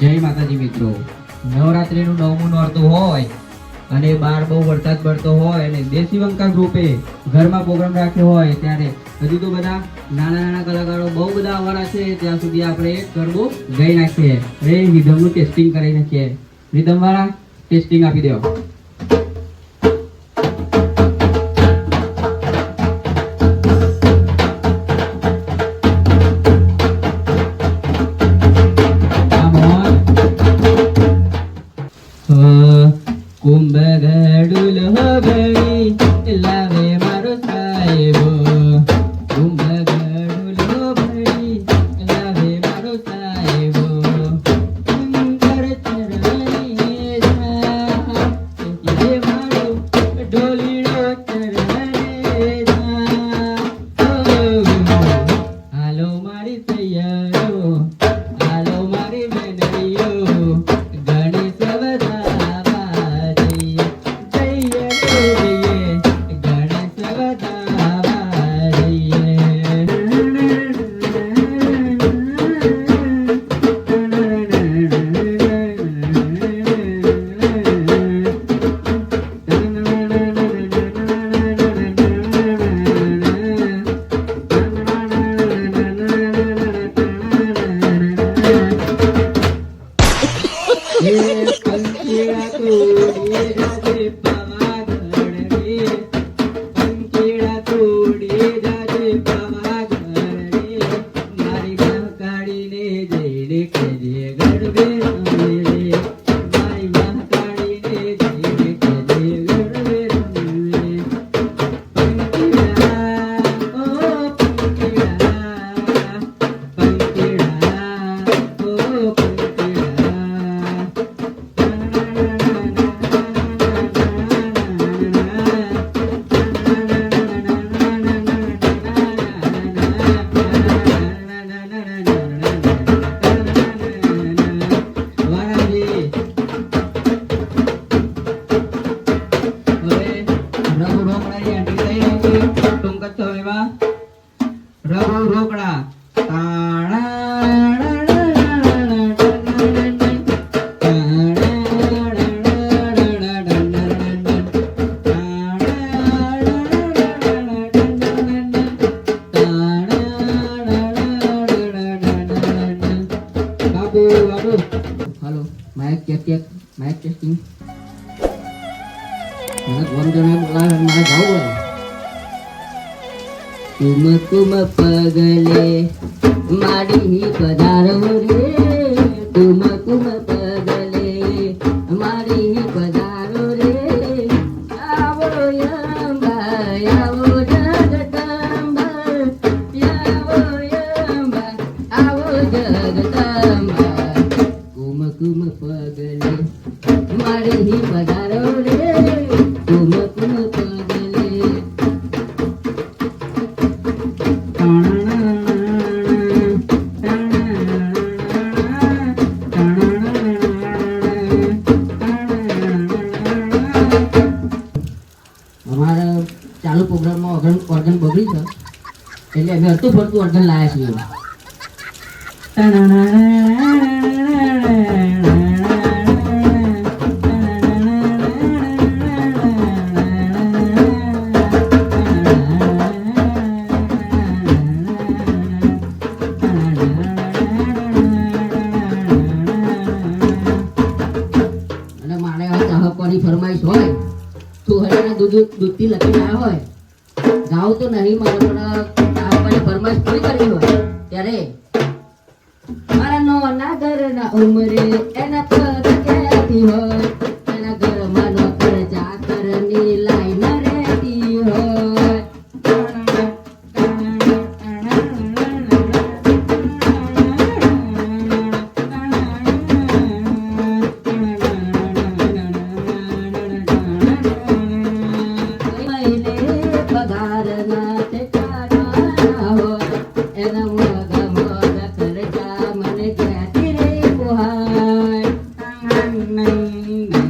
જય માતાજી મિત્રો, નવરાત્રીનું 9મું નોરતું હોય અને બહાર બહુ વરસાદ પડતો હોય અને દેશી વંકા ગ્રુપે ઘરમાં પ્રોગ્રામ રાખ્યો હોય ત્યારે હજુ તો બધા નાના કલાકારો બહુ બધા આવવાના છે. ત્યાં સુધી આપણે ગરબો ગાઈ નાખીએ અને રિધમનું ટેસ્ટિંગ કરી નાખીએ. રિધમવાળા ટેસ્ટિંગ આપી દો. કુંભ ગડુલ ભણી લાવે મારો સાહેબો, કુંભ ગડુલ ભણી લાવે મારો સાહેબો, સુંદર ચરણે જા મારો ઢોલીડો ચરણે જા. હાલો મારી સૈયરો, હાલો મારી બેનરીઓ, hello mic check mic testing. मैं कौन जने बोला मैं जाऊँ है. तुम पगले मारी पधारो रे, तुम पगले मारी पधारो रे, आवो यंबा आवो जगदंबा, आवो यंबा आवो जगदंबा, कुम पगले मारे ही पधारो रे, कुम पगले. અમારા ચાલુ પ્રોગ્રામમાં ઓર્ગન બગડી છે એટલે અમે હતું ફરતું ઓર્ગન લાવ્યા છીએ. ફરમાઈશ હોય તું હરિયાણા દૂધથી લખી ના હોય ગાવ તો નહીં મારે પણ આપવાની ફરમાઈશ પૂરી કરવી હોય ત્યારે મારા નોના ઘરના ઉમરે એના પગ કહેતી હોય, એના ઘરમાં નોકર ચાકરની લાઈન રહેતી હોય. Nine.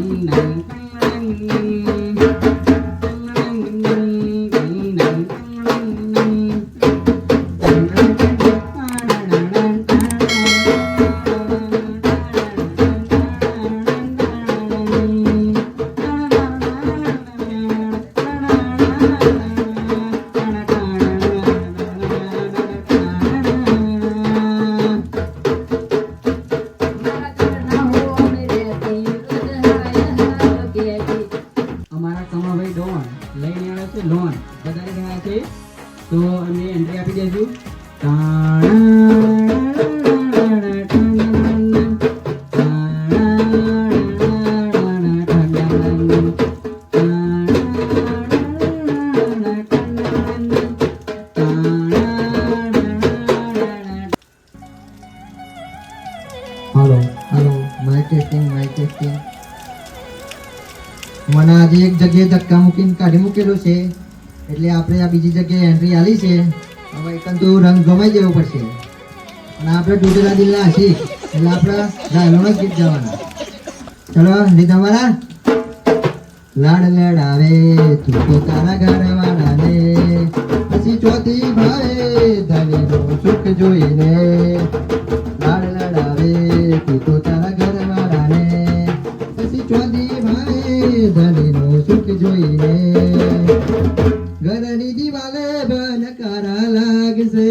આવ્યા છે તો અમે એન્ટ્રી આપી દઈશું. હાલો હાલો માઇક ટેસ્ટિંગ મને આજે એક જગ્યાએ ધક્કા મૂકીને કાઢી મૂકેલો છે એટલે આપણે આ બીજી જગ્યાએ એન્ટ્રી આલી છે. હવે એકન તો રંગ ગમાઈ દેવો પડશે અને આપણે તૂટેલા દિલના આશિક એટલે આપણે રાયલોના ગીત ગાવાના. ચલો રીત અમારા લાડ લડાવે તું તો તારા ઘરવાળાને પછી ચોથી ભાવે ધણીનું સુખ જોઈને લાડ લડાવે તું તો તારા ઘરવાળાને પછી ચોથી ભાવે ધણીનું સુખ જોઈને ઘરની દિવાલે બનકારા લાગશે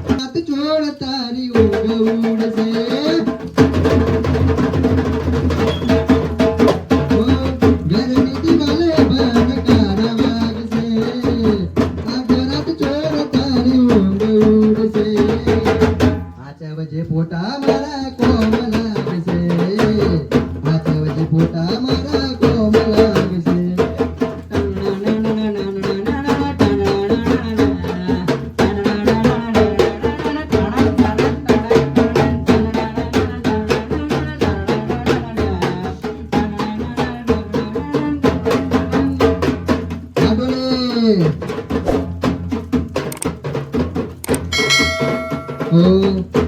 હાથ જોડ તારી ઊંઘ ઉડશે ઘરની દિવાલે બનકારા વાગશે આ ઘરાત જોડ તારી ઊંઘ ઉડશે 5 વાગે પોતા મારા કોમ લાગશે 5 વાગે પોતા મારા કોમ લાગશે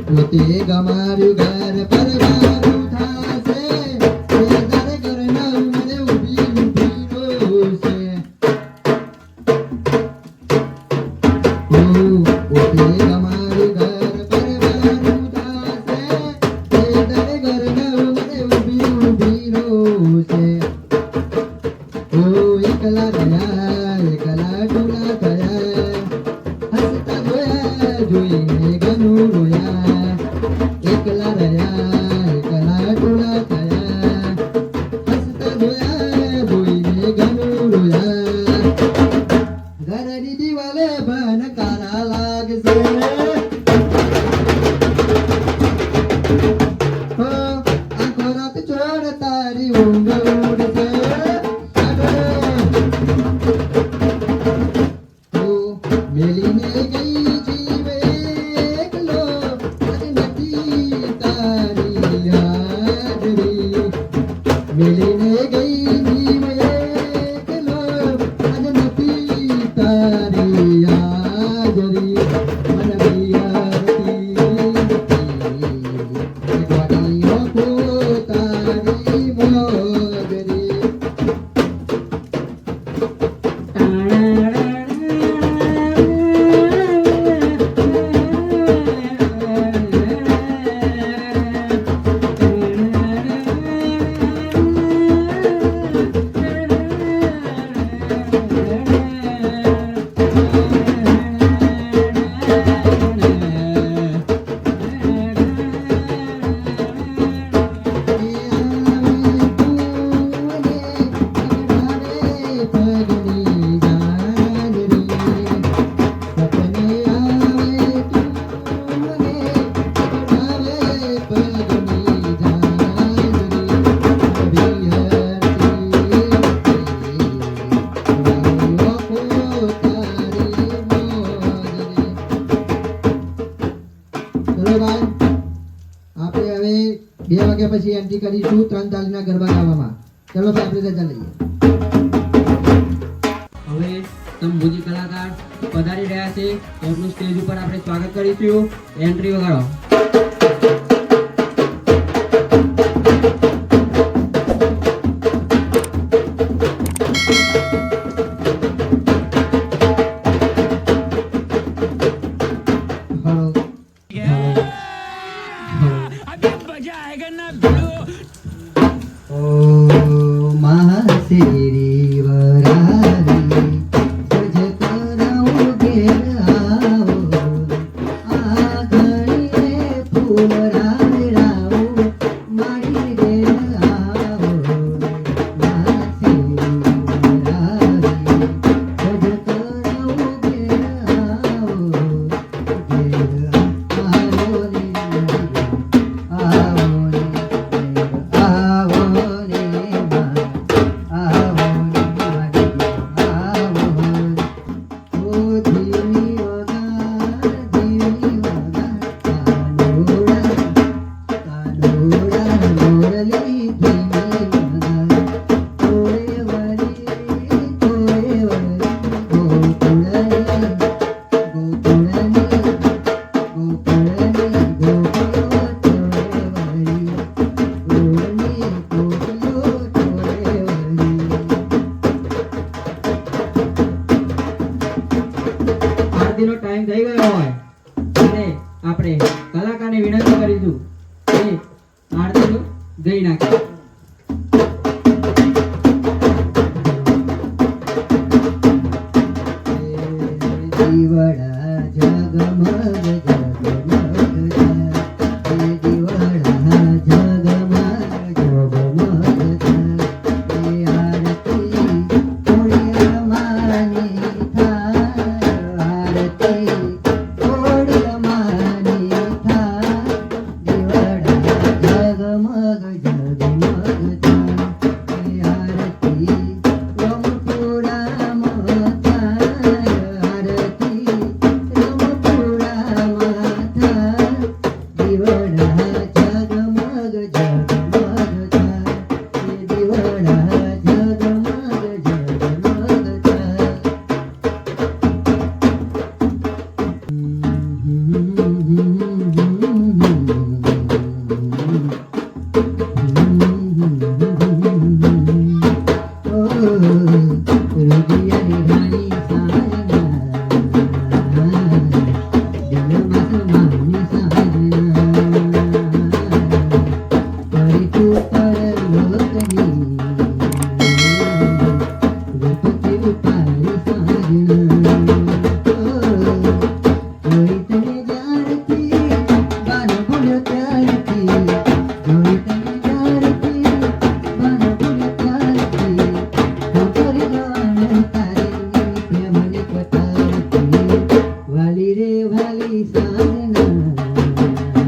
પોતે ગમાર્યું ઘર પરગારું થાશે દરે ઘરના ઉમરે ઊભી રોશે પોતે ગમાર્યું ઘર પરગારું થાશે દરે ઘરના ઉમરે ઊભી રોશે એકલા રહ્યા એકલા ટોલા થયા હસતા જોયા જોઈને ઘણું રોયા એકલા રહ્યા એકલા ટોલા થયા હસતા જોયા જોઈને ઘણું રોયા ઘરની દિવાલે ભનકારા લાગશે આખો રાત ચોર તારી ઊંઘ ઉડશે મેલીને ગઈ જીવ એકલો આજ નથી તારી હાજરી મેલીને ગઈ જીવ એકલો આજ નથી તારી હાજરી મન બિયારતી ગોડીઓ કો તારી મોગરી ચલો ભાઈ આપણે હવે 2 વાગ્યા પછી એન્ટ્રી કરીશું 3 તાલીના ગરબા ગાવામાં. ચલો ભાઈ આપણે રજા લઈએ. હવે સંભૂજી કલાકાર પધારી રહ્યા છે એમનું સ્ટેજ ઉપર આપણે સ્વાગત કરીશું. એન્ટ્રી વગાડો. महासेरी वरारी सज कराऊं घेर आओ आ घड़ी આરતીનો ટાઈમ થઈ ગયો હોય એટલે આપણે કલાકારને વિનંતી કરીશું કે આરતીનું ગઈ નાખે. દીવડા જગમગ જગમગ થાય, દીવડા જગમગ જગમગ થાય, આરતી ઓળિયામાની થાય, આરતી ઓળિયામાની થાય, દીવડા જગમગ જગમગ થાય, આરતી રમપુરામાં થાય, આરતી રમપુરામાં થાય, દીવડા જગમગ જગમગ થાય, દીવડા જગમગ જગમગ વાલી રે વાલી સાજના દિલમાં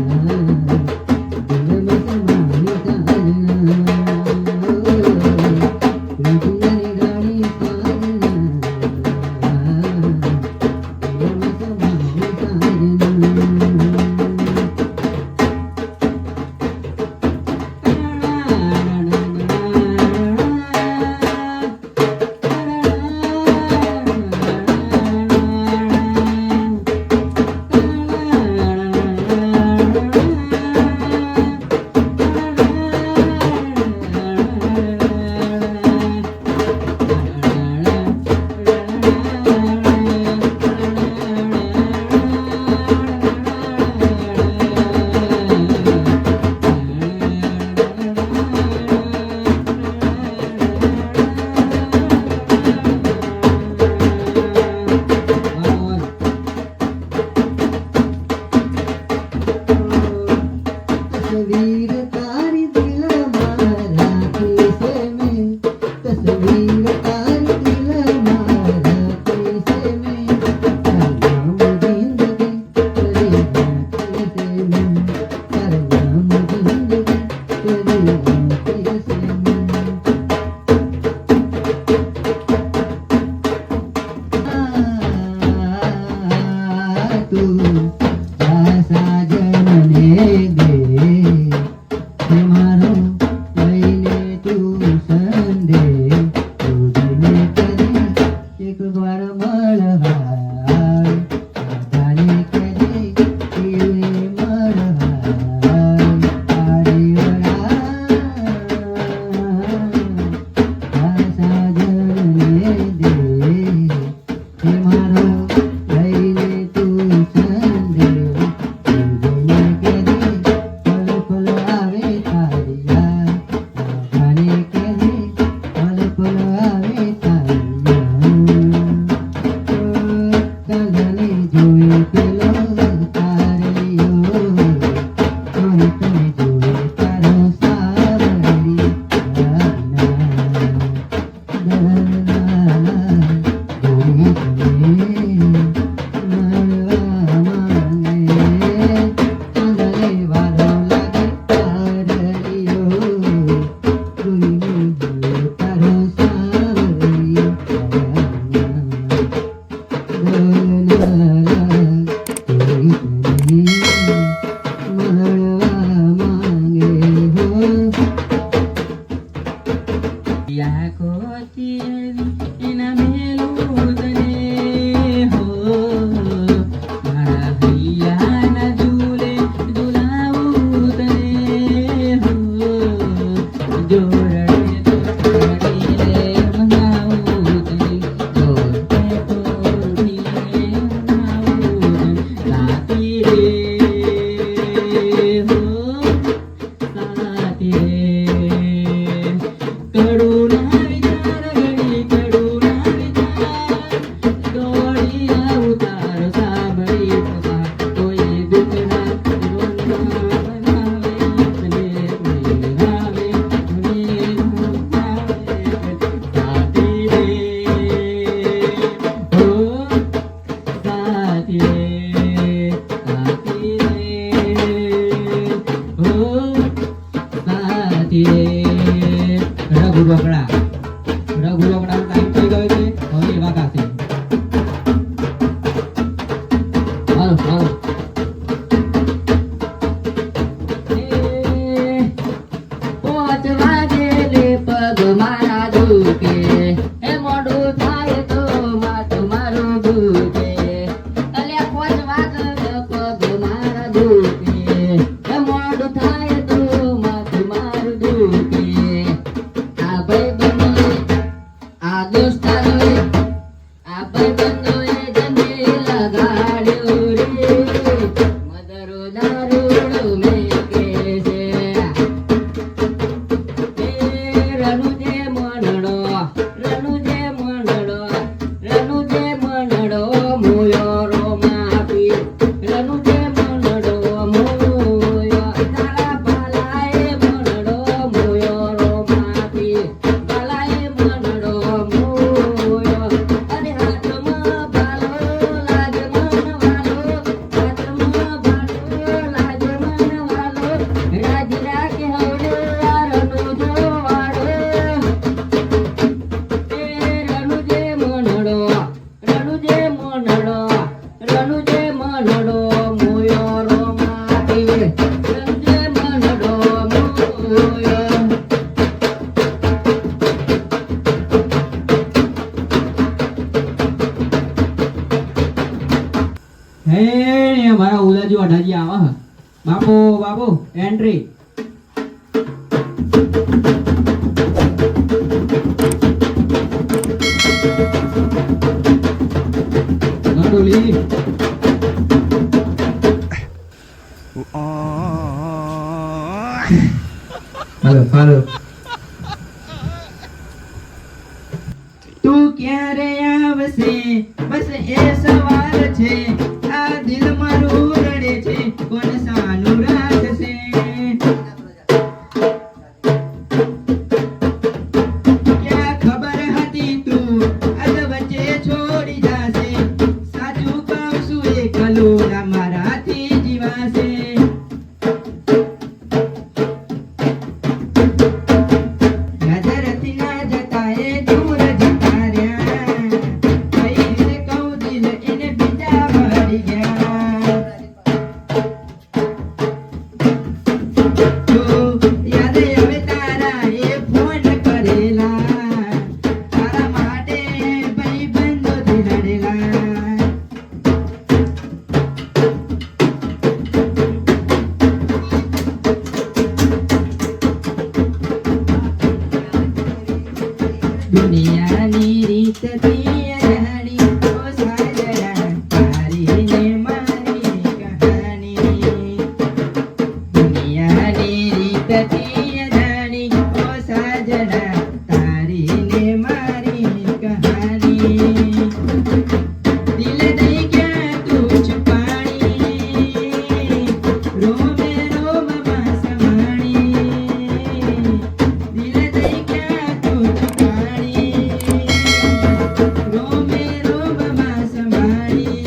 ભાઈબંધોએ જંગે લગાડ્યો રે મદરો દારૂડો મેકે છે એ રણુજે મનડો મોયો રો માપી રણુજે મનડો મોયો તારા બાલાએ મનડો મોયો રો માપી બાલાએ મનડો મોયો અરે હાથમાં બાલો લાગે મનવાલો હાથમાં બાલો લાગે મનવાલો રાજ રાખે હવડે આ રણુજો વાળો એ રણુજે મનડો મોયો રો માપી રણુજે મનડો મોયો હે મારા ઉલાજી અઢાજી આવા હ. બાપુ એન્ટ્રી. ગંડોલી હાલો તું ક્યારે આવશે બસ એ સવાલ છે આ દિલ મારું રડે છે કોણ સાનું રાખશે ક્યાં ખબર હતી તું અધ વચ્ચે છોડી જાશે સાચું કહું છું એ કલોડા મારાથી જીવાશે નજરથી ના જતા એ દૂર જતા રહ્યા કઈ રીતે કહું દિલ એને બીજા મળી ગયા તો યાદ આવે તારા એ ફોન કરેલા તારા માટે ભાઈબંધો લડેલા દુનિયાની રીતથી અજાણી ઓ સાજણા તારી ને મારી કહાની દુનિયાની રીતથી અજાણી ઓ સાજણા તારી ને મારી કહાની દિલ દઈ ગયા તું છુપાણી રોમે રોમમાં સમાણી દિલ દઈ ગયા તું છુપાણી રોમે રોમમાં સમાણી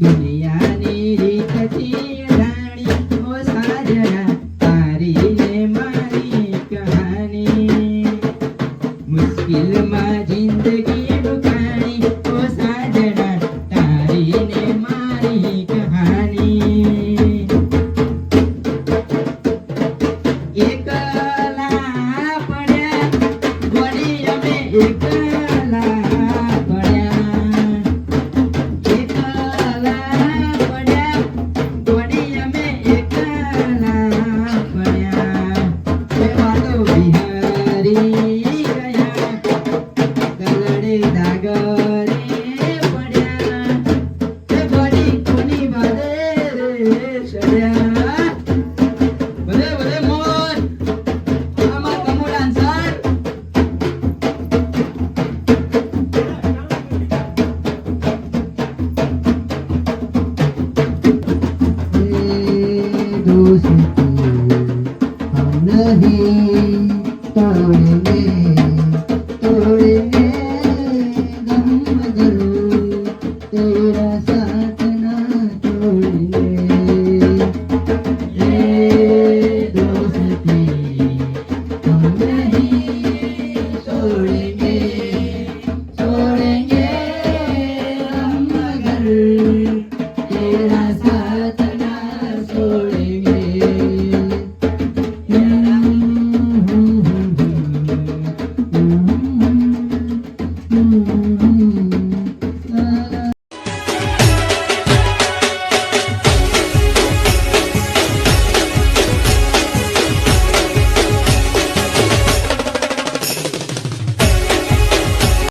દુનિયાની રીતથી અજાણી ઓ સાજણા તારી ને મારી કહાની મુશ્કિલમાં જિંદગી ડૂબાણી ઓ સાજણા તારી ને મારી કહાની એકલા પડ્યા વળી અમે એક